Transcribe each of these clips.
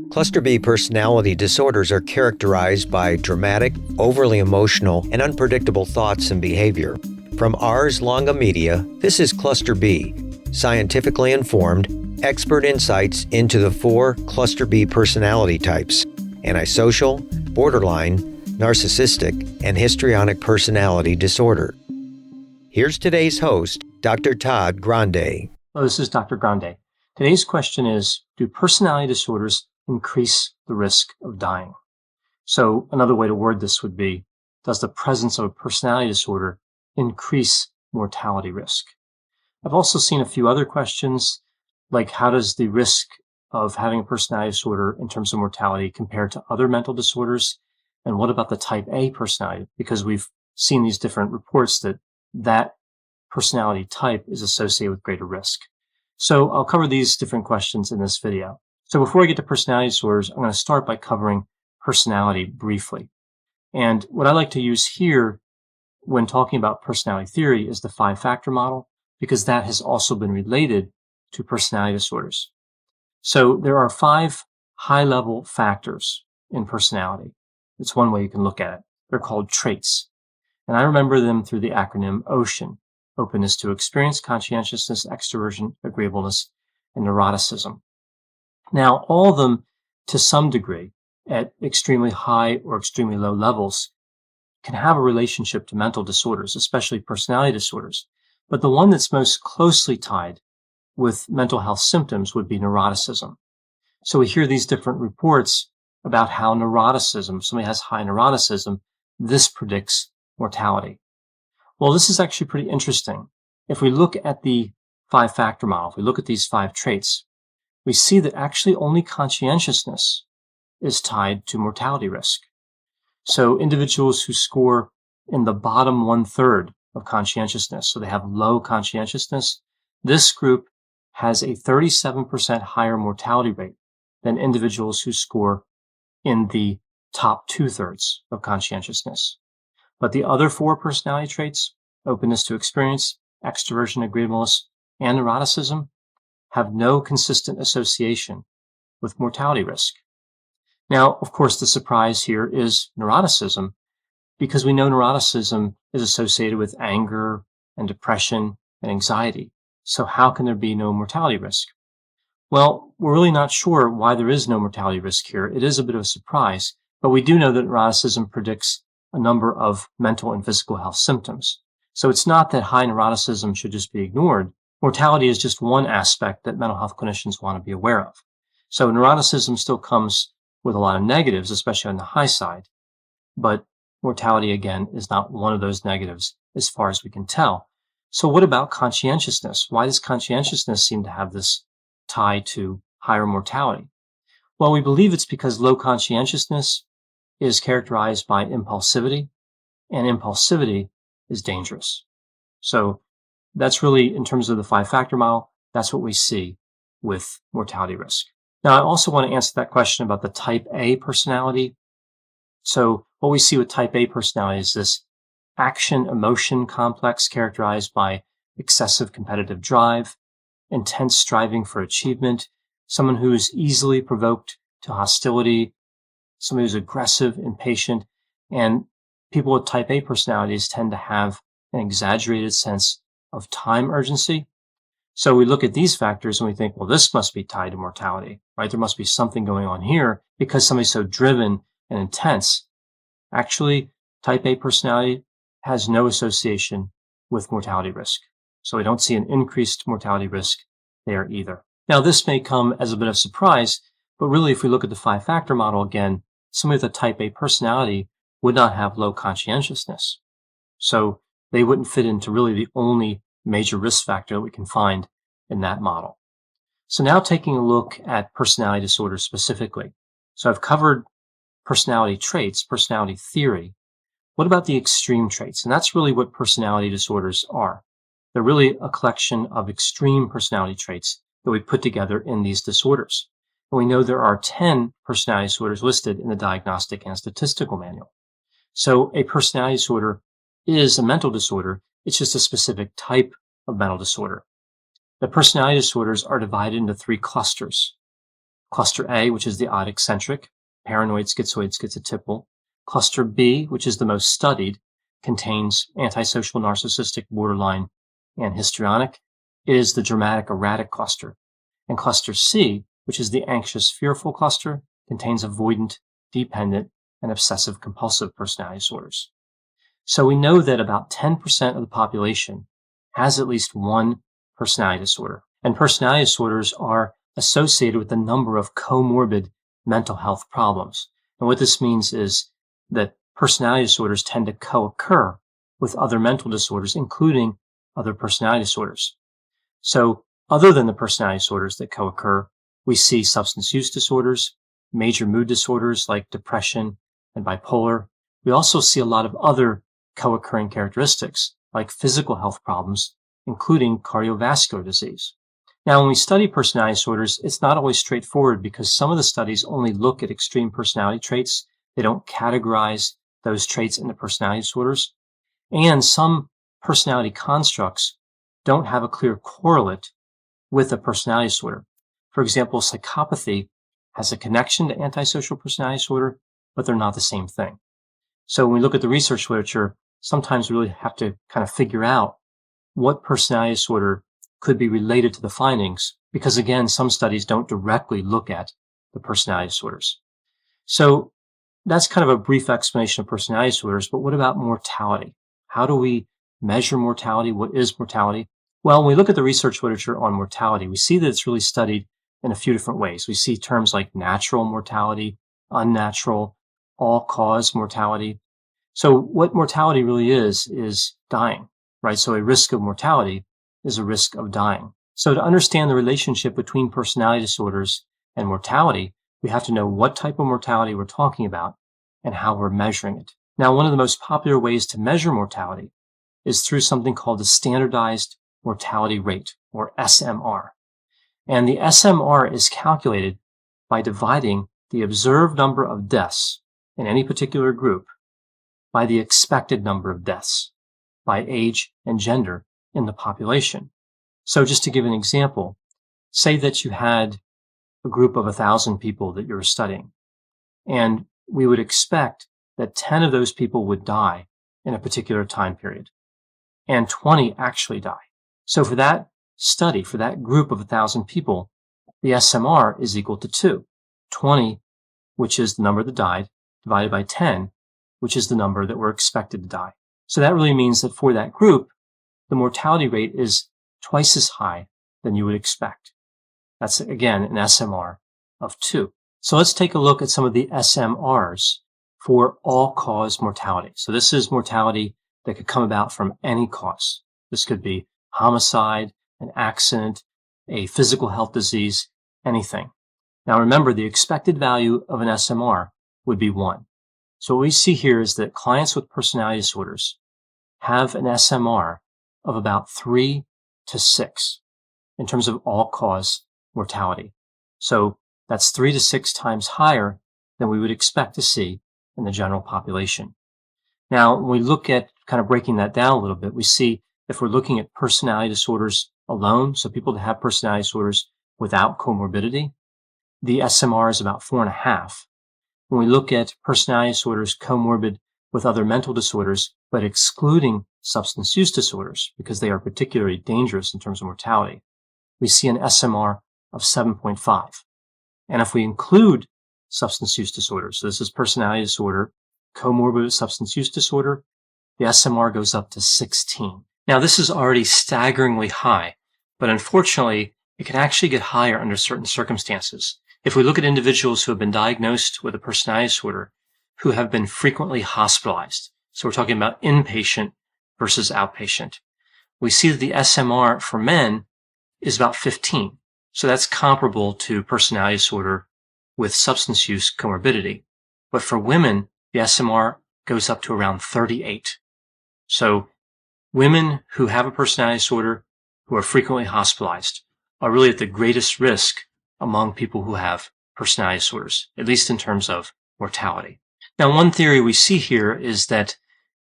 Cluster B personality disorders are characterized by dramatic, overly emotional, and unpredictable thoughts and behavior. From Ars Longa Media, this is Cluster B, scientifically informed, expert insights into the 4 Cluster B personality types: antisocial, borderline, narcissistic, and histrionic personality disorder. Here's today's host, Dr. Todd Grande. Hello, this is Dr. Grande. Today's question is, do personality disorders increase the risk of dying? So another way to word this would be, does the presence of a personality disorder increase mortality risk? I've also seen a few other questions, like how does the risk of having a personality disorder in terms of mortality compare to other mental disorders? And what about the type A personality? Because we've seen these different reports that personality type is associated with greater risk. So I'll cover these different questions in this video. So before I get to personality disorders, I'm going to start by covering personality briefly. And what I like to use here when talking about personality theory is the 5-factor model, because that has also been related to personality disorders. So there are 5 high-level factors in personality. It's one way you can look at it. They're called traits. And I remember them through the acronym OCEAN: openness to experience, conscientiousness, extroversion, agreeableness, and neuroticism. Now, all of them, to some degree, at extremely high or extremely low levels, can have a relationship to mental disorders, especially personality disorders. But the one that's most closely tied with mental health symptoms would be neuroticism. So we hear these different reports about how neuroticism, somebody has high neuroticism, this predicts mortality. Well, this is actually pretty interesting. If we look at the 5-factor model, if we look at these 5 traits, we see that actually only conscientiousness is tied to mortality risk. So individuals who score in the bottom 1/3 of conscientiousness, so they have low conscientiousness, this group has a 37% higher mortality rate than individuals who score in the top 2/3 of conscientiousness. But the other 4 personality traits, openness to experience, extroversion, agreeableness, and neuroticism, have no consistent association with mortality risk. Now, of course, the surprise here is neuroticism, because we know neuroticism is associated with anger and depression and anxiety. So how can there be no mortality risk? Well, we're really not sure why there is no mortality risk here. It is a bit of a surprise, but we do know that neuroticism predicts a number of mental and physical health symptoms. So it's not that high neuroticism should just be ignored. Mortality is just one aspect that mental health clinicians want to be aware of. So neuroticism still comes with a lot of negatives, especially on the high side. But mortality, again, is not one of those negatives as far as we can tell. So what about conscientiousness? Why does conscientiousness seem to have this tie to higher mortality? Well, we believe it's because low conscientiousness is characterized by impulsivity, and impulsivity is dangerous. So that's really, in terms of the 5-factor model, that's what we see with mortality risk. Now, I also want to answer that question about the type A personality. So what we see with type A personality is this action-emotion complex characterized by excessive competitive drive, intense striving for achievement, someone who is easily provoked to hostility, somebody who's aggressive, impatient, and people with type A personalities tend to have an exaggerated sense of time urgency. So we look at these factors and we think, well, this must be tied to mortality, right? There must be something going on here because somebody's so driven and intense. Actually, type A personality has no association with mortality risk. So we don't see an increased mortality risk there either. Now, this may come as a bit of surprise, but really, if we look at the 5-factor model again, somebody with a type A personality would not have low conscientiousness. So they wouldn't fit into really the only major risk factor that we can find in that model. So now taking a look at personality disorders specifically. So I've covered personality traits, personality theory. What about the extreme traits? And that's really what personality disorders are. They're really a collection of extreme personality traits that we put together in these disorders. And we know there are 10 personality disorders listed in the Diagnostic and Statistical Manual. So a personality disorder is a mental disorder. It's just a specific type of mental disorder. The personality disorders are divided into 3 clusters. Cluster A, which is the odd eccentric, paranoid, schizoid, schizotypal. Cluster B, which is the most studied, contains antisocial, narcissistic, borderline, and histrionic, is the dramatic, erratic cluster. And cluster C, which is the anxious, fearful cluster, contains avoidant, dependent, and obsessive compulsive personality disorders. So we know that about 10% of the population has at least one personality disorder. And personality disorders are associated with a number of comorbid mental health problems. And what this means is that personality disorders tend to co-occur with other mental disorders, including other personality disorders. So other than the personality disorders that co-occur, we see substance use disorders, major mood disorders like depression and bipolar. We also see a lot of other co-occurring characteristics like physical health problems, including cardiovascular disease. Now, when we study personality disorders, it's not always straightforward because some of the studies only look at extreme personality traits. They don't categorize those traits into personality disorders. And some personality constructs don't have a clear correlate with a personality disorder. For example, psychopathy has a connection to antisocial personality disorder, but they're not the same thing. So when we look at the research literature, sometimes we really have to kind of figure out what personality disorder could be related to the findings, because again, some studies don't directly look at the personality disorders. So that's kind of a brief explanation of personality disorders, but what about mortality? How do we measure mortality? What is mortality? Well, when we look at the research literature on mortality, we see that it's really studied in a few different ways. We see terms like natural mortality, unnatural, all-cause mortality. So what mortality really is dying, right? So a risk of mortality is a risk of dying. So to understand the relationship between personality disorders and mortality, we have to know what type of mortality we're talking about and how we're measuring it. Now, one of the most popular ways to measure mortality is through something called the standardized mortality rate, or SMR. And the SMR is calculated by dividing the observed number of deaths in any particular group by the expected number of deaths by age and gender in the population. So just to give an example, say that you had a group of 1,000 people that you were studying, and we would expect that 10 of those people would die in a particular time period, and 20 actually die. So for that study, for that group of 1,000 people, the SMR is equal to 2. 20, which is the number that died, divided by 10, which is the number that were expected to die. So that really means that for that group, the mortality rate is twice as high than you would expect. That's, again, an SMR of 2. So let's take a look at some of the SMRs for all-cause mortality. So this is mortality that could come about from any cause. This could be homicide, an accident, a physical health disease, anything. Now remember, the expected value of an SMR would be 1. So what we see here is that clients with personality disorders have an SMR of about 3 to 6 in terms of all-cause mortality. So that's 3 to 6 times higher than we would expect to see in the general population. Now, when we look at kind of breaking that down a little bit, we see if we're looking at personality disorders alone, so people that have personality disorders without comorbidity, the SMR is about 4.5. When we look at personality disorders comorbid with other mental disorders, but excluding substance use disorders, because they are particularly dangerous in terms of mortality, we see an SMR of 7.5. And if we include substance use disorders, so this is personality disorder, comorbid with substance use disorder, the SMR goes up to 16. Now, this is already staggeringly high, but unfortunately, it can actually get higher under certain circumstances. If we look at individuals who have been diagnosed with a personality disorder who have been frequently hospitalized, so we're talking about inpatient versus outpatient, we see that the SMR for men is about 15. So that's comparable to personality disorder with substance use comorbidity. But for women, the SMR goes up to around 38. So women who have a personality disorder who are frequently hospitalized are really at the greatest risk among people who have personality disorders, at least in terms of mortality. Now, one theory we see here is that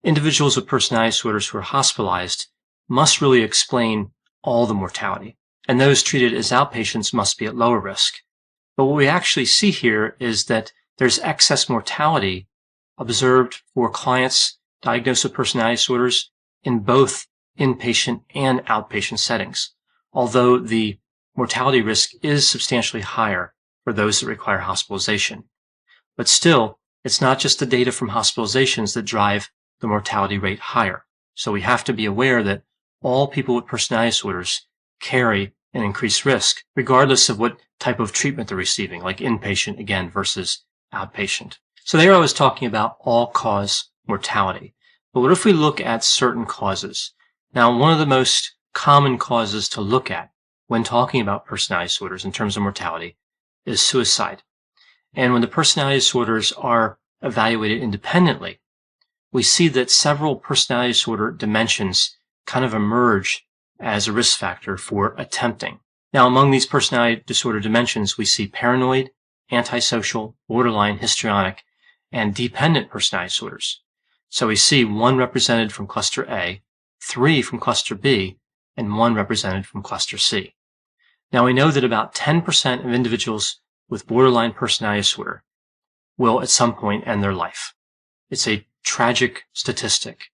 individuals with personality disorders who are hospitalized must really explain all the mortality, and those treated as outpatients must be at lower risk. But what we actually see here is that there's excess mortality observed for clients diagnosed with personality disorders in both inpatient and outpatient settings, although the mortality risk is substantially higher for those that require hospitalization. But still, it's not just the data from hospitalizations that drive the mortality rate higher. So we have to be aware that all people with personality disorders carry an increased risk, regardless of what type of treatment they're receiving, like inpatient again versus outpatient. So there I was talking about all-cause mortality. But what if we look at certain causes? Now, one of the most common causes to look at when talking about personality disorders in terms of mortality is suicide. And when the personality disorders are evaluated independently, we see that several personality disorder dimensions kind of emerge as a risk factor for attempting. Now, among these personality disorder dimensions, we see paranoid, antisocial, borderline, histrionic, and dependent personality disorders. So we see 1 represented from cluster A, 3 from cluster B, and 1 represented from cluster C. Now, we know that about 10% of individuals with borderline personality disorder will at some point end their life. It's a tragic statistic.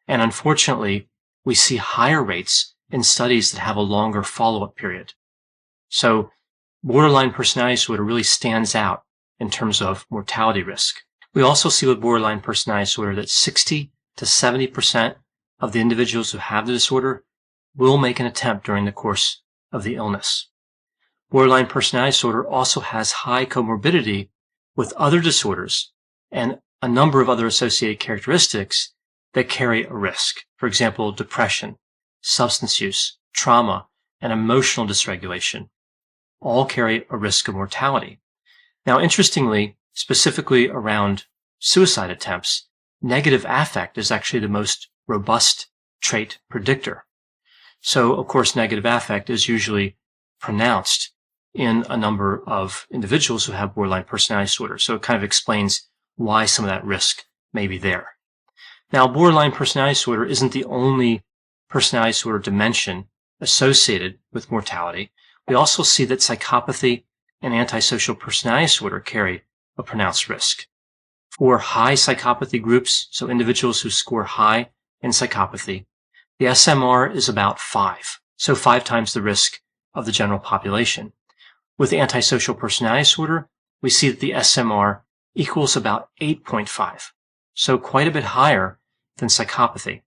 And unfortunately, we see higher rates in studies that have a longer follow-up period. So borderline personality disorder really stands out in terms of mortality risk. We also see with borderline personality disorder that 60 to 70% of the individuals who have the disorder will make an attempt during the course of the illness. Borderline personality disorder also has high comorbidity with other disorders and a number of other associated characteristics that carry a risk. For example, depression, substance use, trauma, and emotional dysregulation all carry a risk of mortality. Now, interestingly, specifically around suicide attempts, negative affect is actually the most robust trait predictor. So, of course, negative affect is usually pronounced in a number of individuals who have borderline personality disorder. So it kind of explains why some of that risk may be there. Now, borderline personality disorder isn't the only personality disorder dimension associated with mortality. We also see that psychopathy and antisocial personality disorder carry a pronounced risk. For high psychopathy groups, so individuals who score high in psychopathy, the SMR is about 5, so 5 times the risk of the general population. With antisocial personality disorder, we see that the SMR equals about 8.5, so quite a bit higher than psychopathy.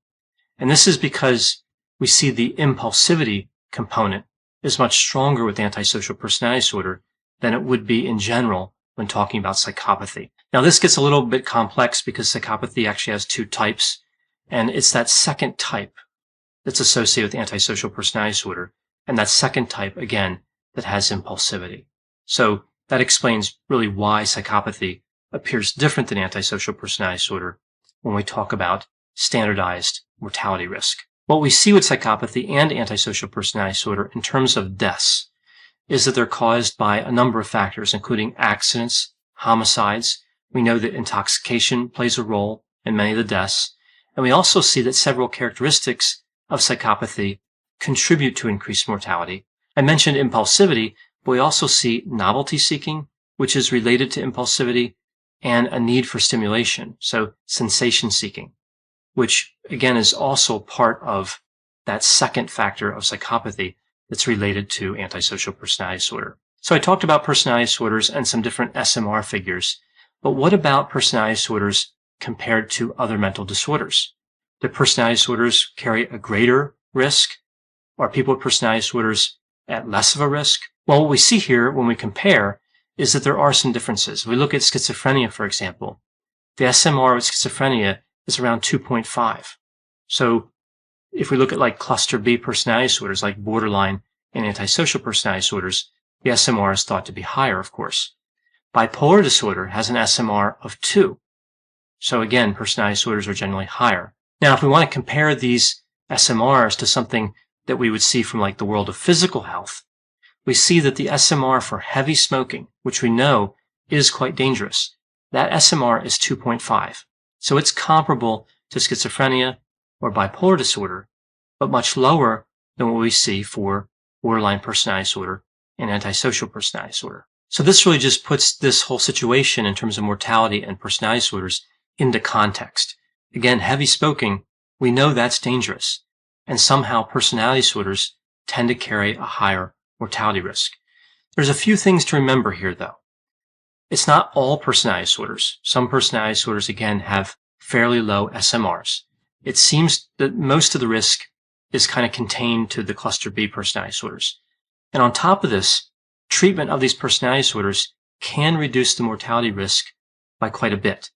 And this is because we see the impulsivity component is much stronger with antisocial personality disorder than it would be in general when talking about psychopathy. Now, this gets a little bit complex because psychopathy actually has 2 types, and it's that second type that's associated with antisocial personality disorder, and that second type, again, that has impulsivity. So that explains really why psychopathy appears different than antisocial personality disorder when we talk about standardized mortality risk. What we see with psychopathy and antisocial personality disorder in terms of deaths is that they're caused by a number of factors, including accidents, homicides. We know that intoxication plays a role in many of the deaths. And we also see that several characteristics of psychopathy contribute to increased mortality. I mentioned impulsivity, but we also see novelty seeking, which is related to impulsivity, and a need for stimulation, so sensation seeking, which again is also part of that second factor of psychopathy that's related to antisocial personality disorder. So I talked about personality disorders and some different SMR figures, but what about personality disorders compared to other mental disorders? Do personality disorders carry a greater risk? Are people with personality disorders at less of a risk? Well, what we see here when we compare is that there are some differences. If we look at schizophrenia, for example, the SMR with schizophrenia is around 2.5. So if we look at like cluster B personality disorders like borderline and antisocial personality disorders, the SMR is thought to be higher, of course. Bipolar disorder has an SMR of 2. So again, personality disorders are generally higher. Now, if we want to compare these SMRs to something that we would see from like the world of physical health, we see that the SMR for heavy smoking, which we know is quite dangerous, that SMR is 2.5. So it's comparable to schizophrenia or bipolar disorder, but much lower than what we see for borderline personality disorder and antisocial personality disorder. So this really just puts this whole situation in terms of mortality and personality disorders into context. Again, heavy smoking, we know that's dangerous. And somehow personality disorders tend to carry a higher mortality risk. There's a few things to remember here, though. It's not all personality disorders. Some personality disorders, again, have fairly low SMRs. It seems that most of the risk is kind of contained to the cluster B personality disorders. And on top of this, treatment of these personality disorders can reduce the mortality risk by quite a bit.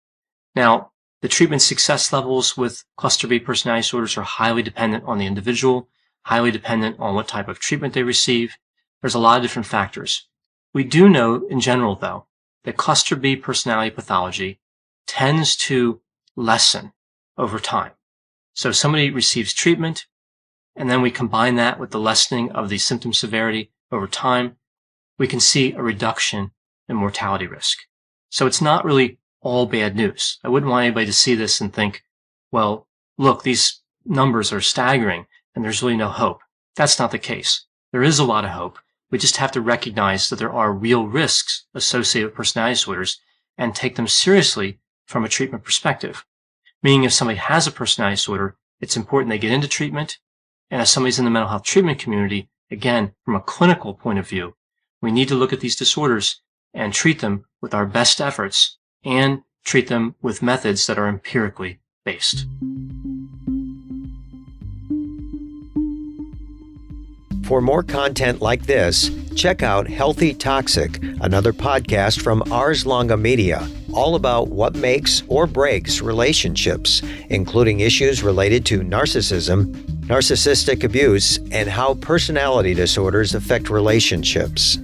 Now, the treatment success levels with cluster B personality disorders are highly dependent on the individual, highly dependent on what type of treatment they receive. There's a lot of different factors. We do know, in general, though, that cluster B personality pathology tends to lessen over time. So somebody receives treatment, and then we combine that with the lessening of the symptom severity over time, we can see a reduction in mortality risk. So it's not really all bad news. I wouldn't want anybody to see this and think, well, look, these numbers are staggering and there's really no hope. That's not the case. There is a lot of hope. We just have to recognize that there are real risks associated with personality disorders and take them seriously from a treatment perspective. Meaning if somebody has a personality disorder, it's important they get into treatment. And if somebody's in the mental health treatment community, again, from a clinical point of view, we need to look at these disorders and treat them with our best efforts and treat them with methods that are empirically based. For more content like this, check out Healthy Toxic, another podcast from Ars Longa Media, all about what makes or breaks relationships, including issues related to narcissism, narcissistic abuse, and how personality disorders affect relationships.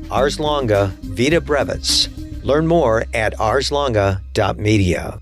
Ars Longa Vita Brevis. Learn more at arslonga.media.